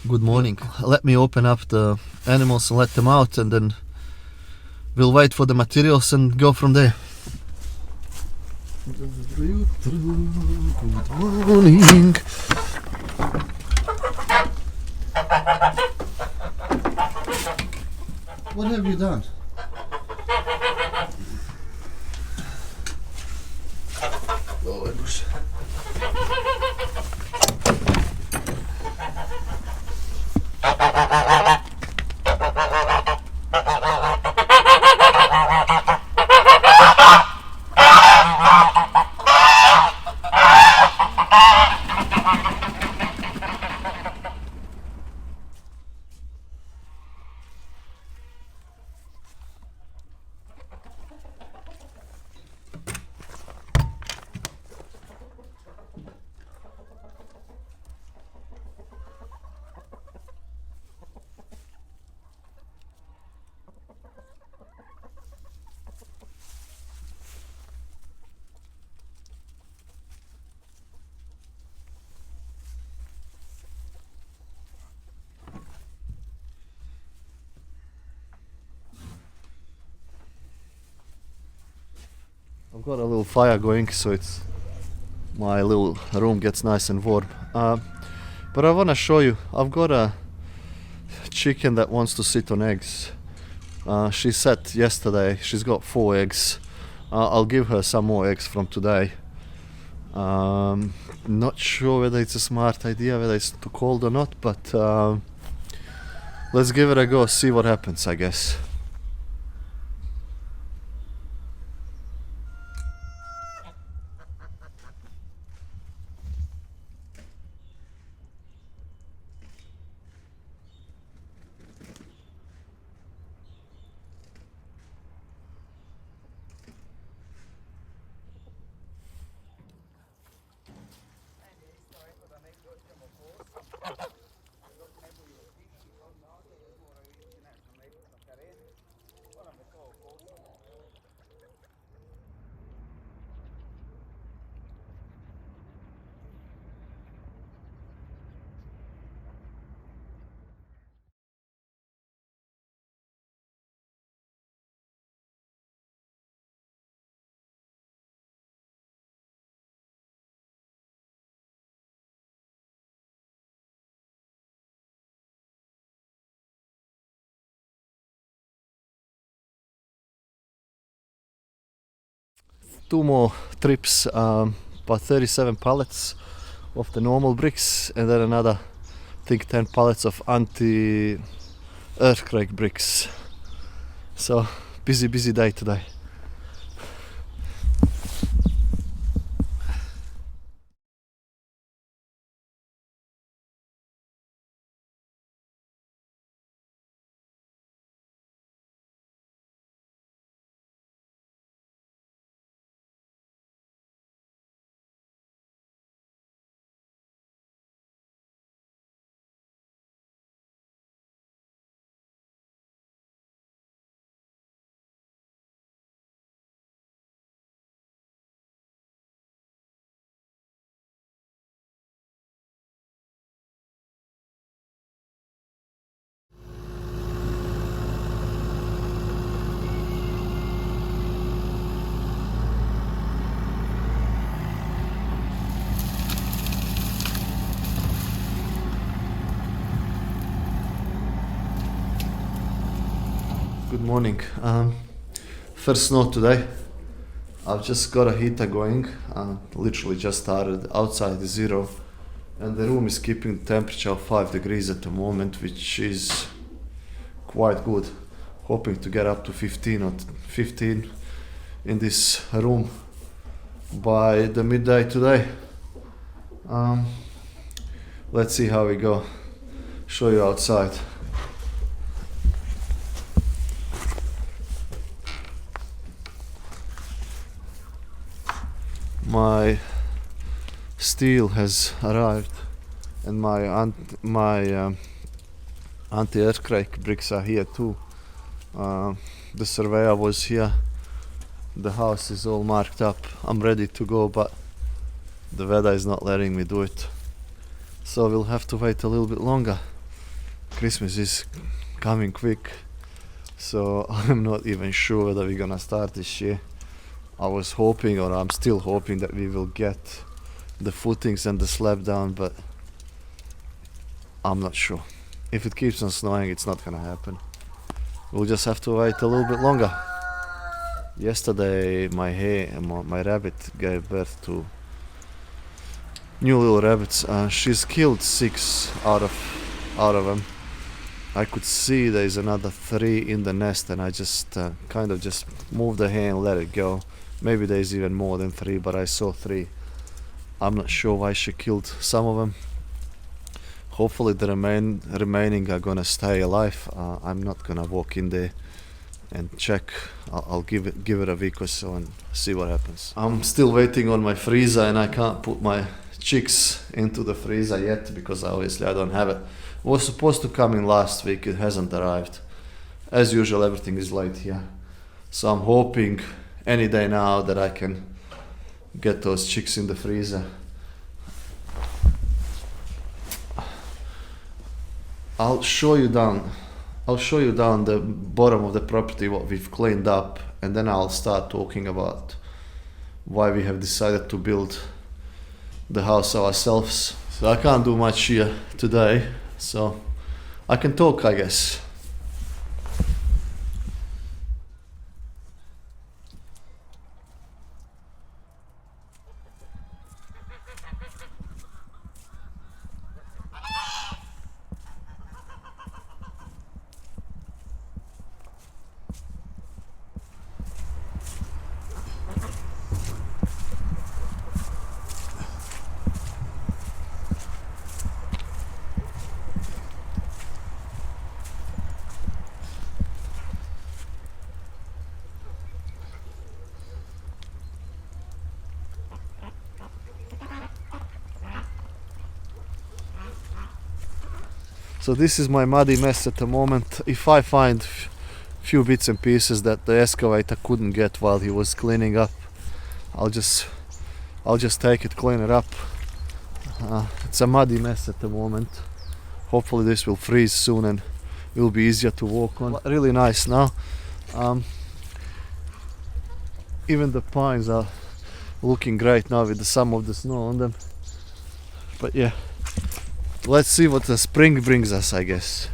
Good morning. Let me open up the animals and let them out, and then we'll wait for the materials and go from there. Good morning. What have you done? Oh, I've got a little fire going, so it's my little room gets nice and warm. But I want to show you, I've got a chicken that wants to sit on eggs. She set yesterday, she's got 4 eggs. I'll give her some more eggs from today. Not sure whether it's a smart idea, whether it's too cold or not, but let's give it a go, see what happens, I guess. Two more trips, about 37 pallets of the normal bricks, and then another, I think 10 pallets of anti-earthquake bricks. So busy day today. Good morning. First snow today. I've just got a heater going. Literally just started. Outside is 0, and the room is keeping the temperature of 5 degrees at the moment, which is quite good. Hoping to get up to 15 or 15 in this room by the midday today. Let's see how we go. Show you outside. My steel has arrived, and my anti-earthquake bricks are here too. The surveyor was here. The house is all marked up. I'm ready to go, but the weather is not letting me do it. So we'll have to wait a little bit longer. Christmas is coming quick, so I'm not even sure whether we're gonna start this year. I was hoping, or I'm still hoping, that we will get the footings and the slab down, but I'm not sure. If it keeps on snowing, it's not gonna happen. We'll just have to wait a little bit longer. Yesterday my rabbit gave birth to new little rabbits. She's killed 6 out of them. I could see there's another 3 in the nest, and I just kind of just moved the hand and let it go. Maybe there's even more than 3, but I saw 3. I'm not sure why she killed some of them. Hopefully the remaining are gonna stay alive. I'm not gonna walk in there and check. I'll give it a week or so and see what happens. I'm still waiting on my freezer, and I can't put my chicks into the freezer yet because obviously I don't have it. It was supposed to come in last week. It hasn't arrived. As usual, everything is late here, so I'm hoping any day now that I can get those chicks in the freezer. I'll show you down the bottom of the property what we've cleaned up, and then I'll start talking about why we have decided to build the house ourselves. So I can't do much here today, so I can talk, I guess. So this is my muddy mess at the moment. If I find few bits and pieces that the excavator couldn't get while he was cleaning up, I'll just take it, clean it up. It's a muddy mess at the moment. Hopefully this will freeze soon and it will be easier to walk on. Really nice now. Even the pines are looking great now with some of the snow on them. But yeah, let's see what the spring brings us, I guess.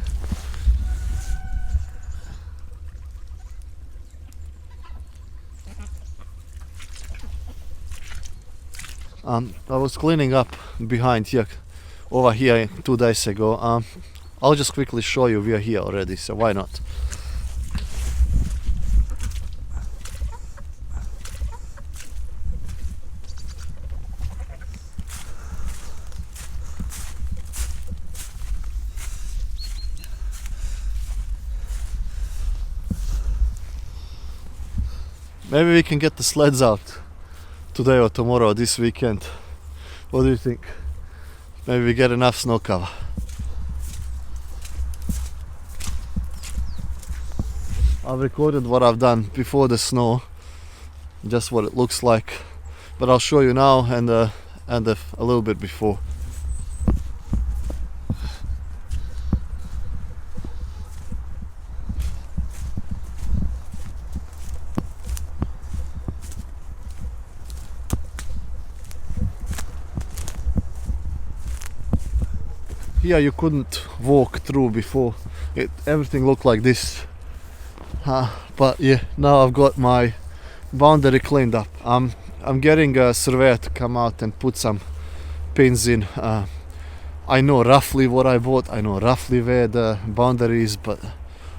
I was cleaning up behind here, over here 2 days ago. I'll just quickly show you, we are here already, so why not? Maybe we can get the sleds out today or tomorrow, this weekend. What do you think? Maybe we get enough snow cover. I've recorded what I've done before the snow, just what it looks like, but I'll show you now and a little bit before. Here you couldn't walk through before. Everything looked like this. But yeah, now I've got my boundary cleaned up. I'm getting a surveyor to come out and put some pins in. I know roughly what I bought. I know roughly where the boundary is, but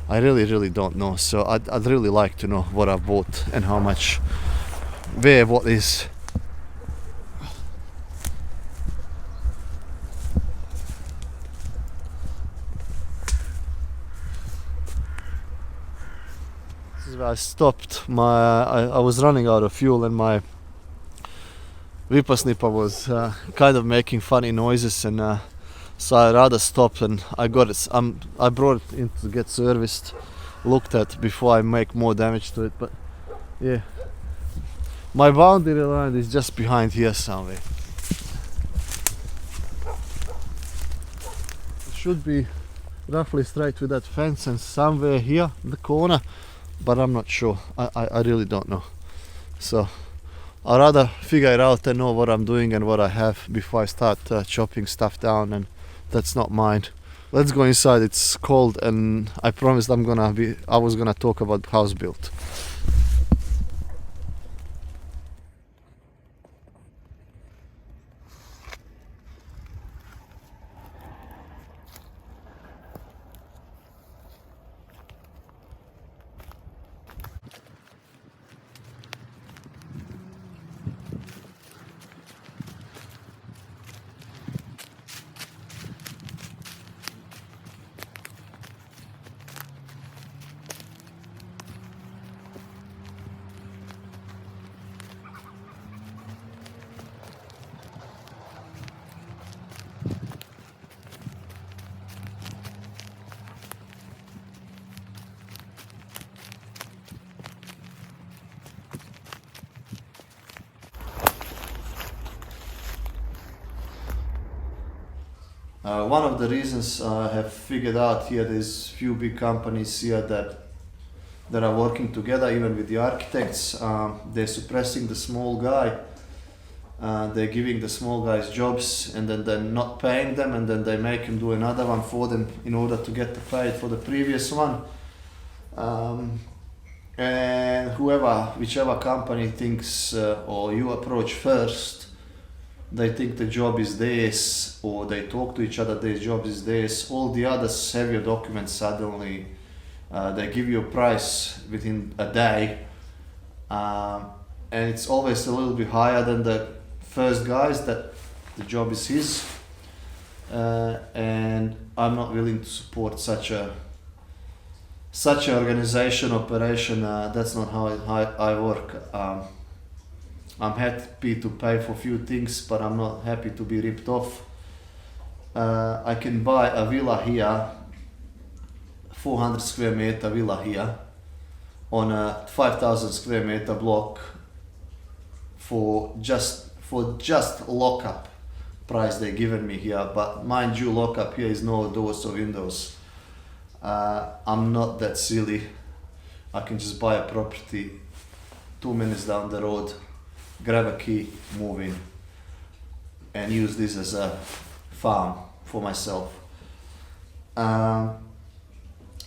I really don't know. So I'd really like to know what I bought and how much, where what is. I stopped I was running out of fuel, and my whippersnipper was kind of making funny noises, and so I rather stopped, and I brought it in to get serviced, looked at before I make more damage to it. But yeah, my boundary line is just behind here somewhere. It should be roughly straight with that fence and somewhere here in the corner, but I'm not sure. I really don't know. So I'd rather figure it out and know what I'm doing and what I have before I start chopping stuff down, and that's not mine. Let's go inside. It's cold, and I promised I was gonna talk about house built. One of the reasons I have figured out here, there's few big companies here that are working together, even with the architects. They're suppressing the small guy. They're giving the small guys jobs, and then they're not paying them, and then they make him do another one for them in order to get the paid for the previous one. And whichever company thinks or you approach first, they think the job is theirs, or they talk to each other, their job is theirs. All the others have your documents suddenly. They give you a price within a day, and it's always a little bit higher than the first guys that the job is his. And I'm not willing to support such an organization operation. That's not how I work. I'm happy to pay for few things, but I'm not happy to be ripped off. I can buy a villa here, 400 square meter villa here, on a 5,000 square meter block for just lockup price they're giving me here. But mind you, lockup here is no doors or windows. I'm not that silly. I can just buy a property 2 minutes down the road, grab a key, move in, and use this as a farm for myself.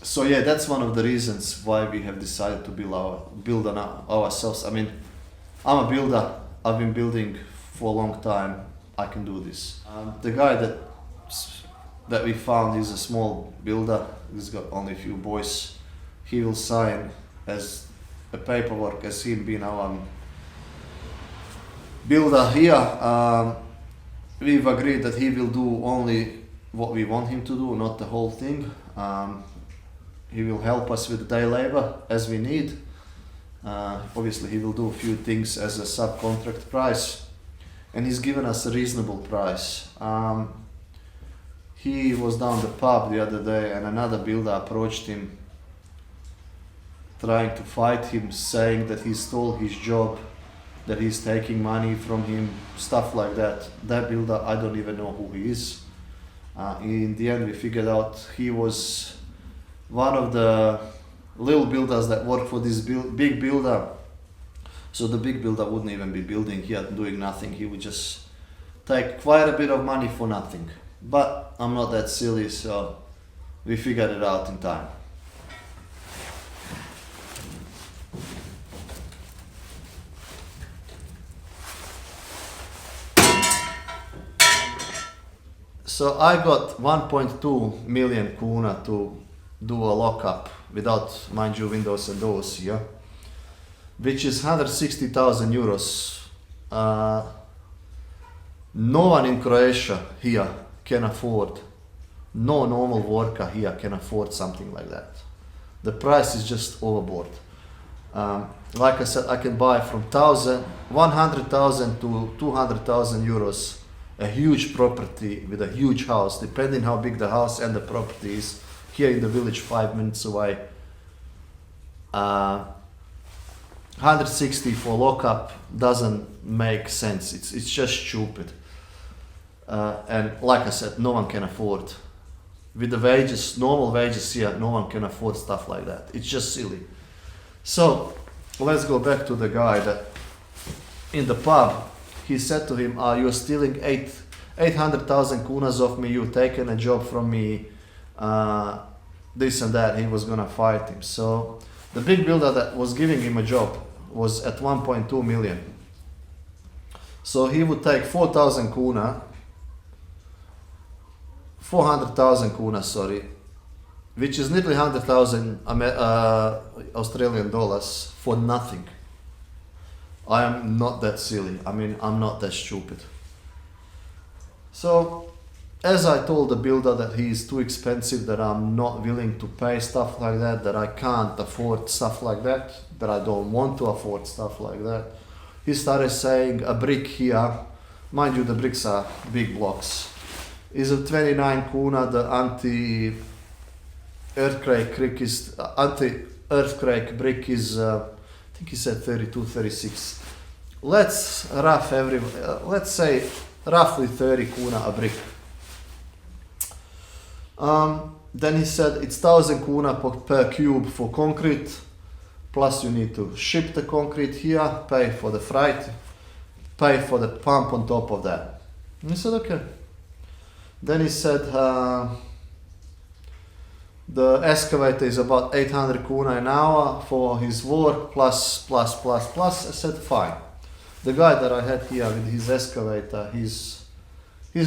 So yeah, that's one of the reasons why we have decided to build on ourselves. I mean, I'm a builder. I've been building for a long time. I can do this. The guy that we found is a small builder. He's got only a few boys. He will sign as a paperwork as him being our builder here. We've agreed that he will do only what we want him to do, not the whole thing. He will help us with day labor as we need. Obviously he will do a few things as a subcontract price, and he's given us a reasonable price. He was down the pub the other day, and another builder approached him trying to fight him, saying that he stole his job, that he's taking money from him, stuff like that. That builder, I don't even know who he is. In the end we figured out he was one of the little builders that work for this big builder. So the big builder wouldn't even be building here, doing nothing. He would just take quite a bit of money for nothing. But I'm not that silly, so we figured it out in time. So I got 1.2 million kuna to do a lockup without, mind you, windows and doors here, which is 160,000 euros. No one in Croatia here can afford, no normal worker here can afford something like that. The price is just overboard. Like I said, I can buy from 100,000 to 200,000 euros a huge property with a huge house, depending how big the house and the property is. Here in the village, 5 minutes away. 160 for lockup doesn't make sense. It's just stupid. And like I said, no one can afford with the wages, normal wages here, no one can afford stuff like that. It's just silly. So let's go back to the guy that in the pub, he said to him, you're stealing 800,000 kunas off me, you've taken a job from me, this and that. He was gonna fight him. So the big builder that was giving him a job was at 1.2 million. So he would take 400,000 kuna, sorry, which is nearly 100,000 Australian dollars for nothing. I am not that silly. I mean, I'm not that stupid. So, as I told the builder that he is too expensive, that I'm not willing to pay stuff like that, that I can't afford stuff like that, that I don't want to afford stuff like that, he started saying a brick here, mind you the bricks are big blocks, is a 29 kuna, the anti-earthquake brick is, I think he said 32, 36. Let's say roughly 30 kuna a brick. Then he said it's 1,000 kuna per cube for concrete, plus you need to ship the concrete here, pay for the freight, pay for the pump on top of that. And I said okay. Then he said the excavator is about 800 kuna an hour for his work, plus. I said fine. The guy that I had here with his excavator, his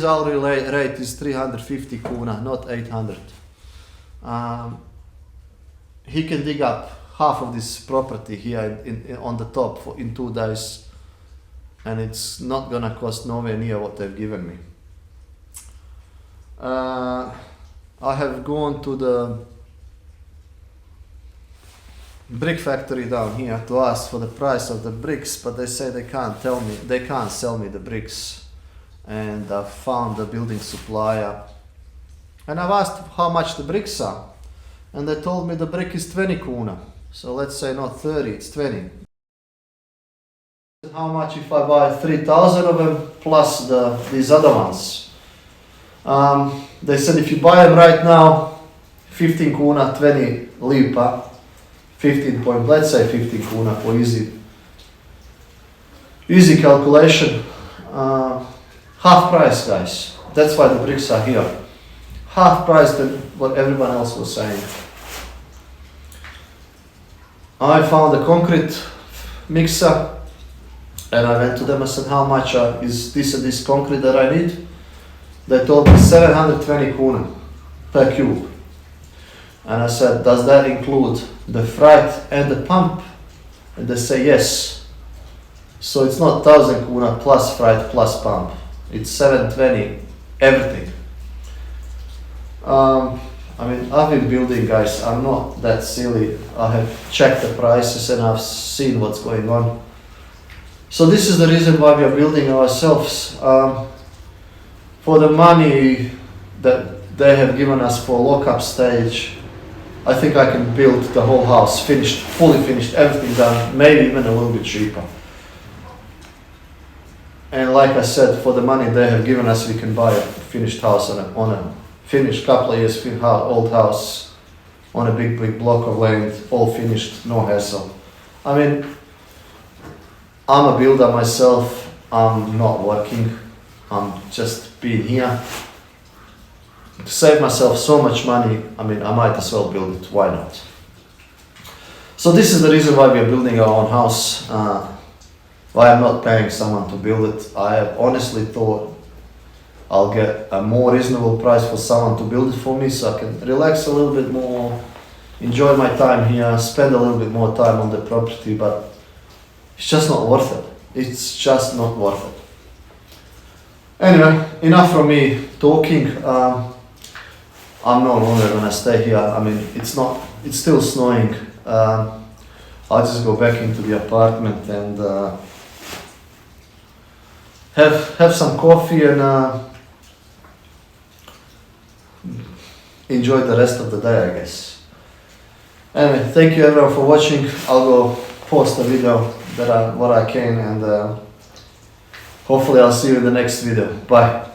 hourly rate is 350 kuna, not 800. He can dig up half of this property here on the top in 2 days, and it's not gonna cost nowhere near what they've given me. I have gone to the brick factory down here to ask for the price of the bricks, but they say they can't sell me the bricks. And I found the building supplier, and I've asked how much the bricks are, and they told me the brick is 20 kuna. So let's say not 30, it's 20. How much if I buy 3,000 of them plus these other ones? They said if you buy them right now, 15 kuna, 20 lipa, 15 point, let's say 15 kuna for easy calculation. Half price, guys. That's why the bricks are here. Half price than what everyone else was saying. I found a concrete mixer, and I went to them and said, how much is this and this concrete that I need? They told me 720 kuna per cube. And I said, does that include the freight and the pump? And they say yes. So it's not 1,000 kuna plus freight plus pump. It's 720, everything. I mean, I've been building, guys. I'm not that silly. I have checked the prices and I've seen what's going on. So this is the reason why we are building ourselves. For the money that they have given us for lock-up stage, I think I can build the whole house, finished, fully finished, everything done, maybe even a little bit cheaper. And like I said, for the money they have given us, we can buy a finished house on a finished couple of years old house on a big block of land, all finished, no hassle. I mean, I'm a builder myself. I'm not working. I'm just being here to save myself so much money. I mean, I might as well build it. Why not? So this is the reason why we are building our own house. Why I'm not paying someone to build it. I have honestly thought I'll get a more reasonable price for someone to build it for me, so I can relax a little bit more, enjoy my time here, spend a little bit more time on the property, but it's just not worth it. It's just not worth it. Anyway, enough from me talking. I'm no longer gonna stay here. I mean, it's still snowing. I'll just go back into the apartment and have some coffee and enjoy the rest of the day, I guess. Anyway, thank you everyone for watching. I'll go post a video what I can, and hopefully I'll see you in the next video. Bye.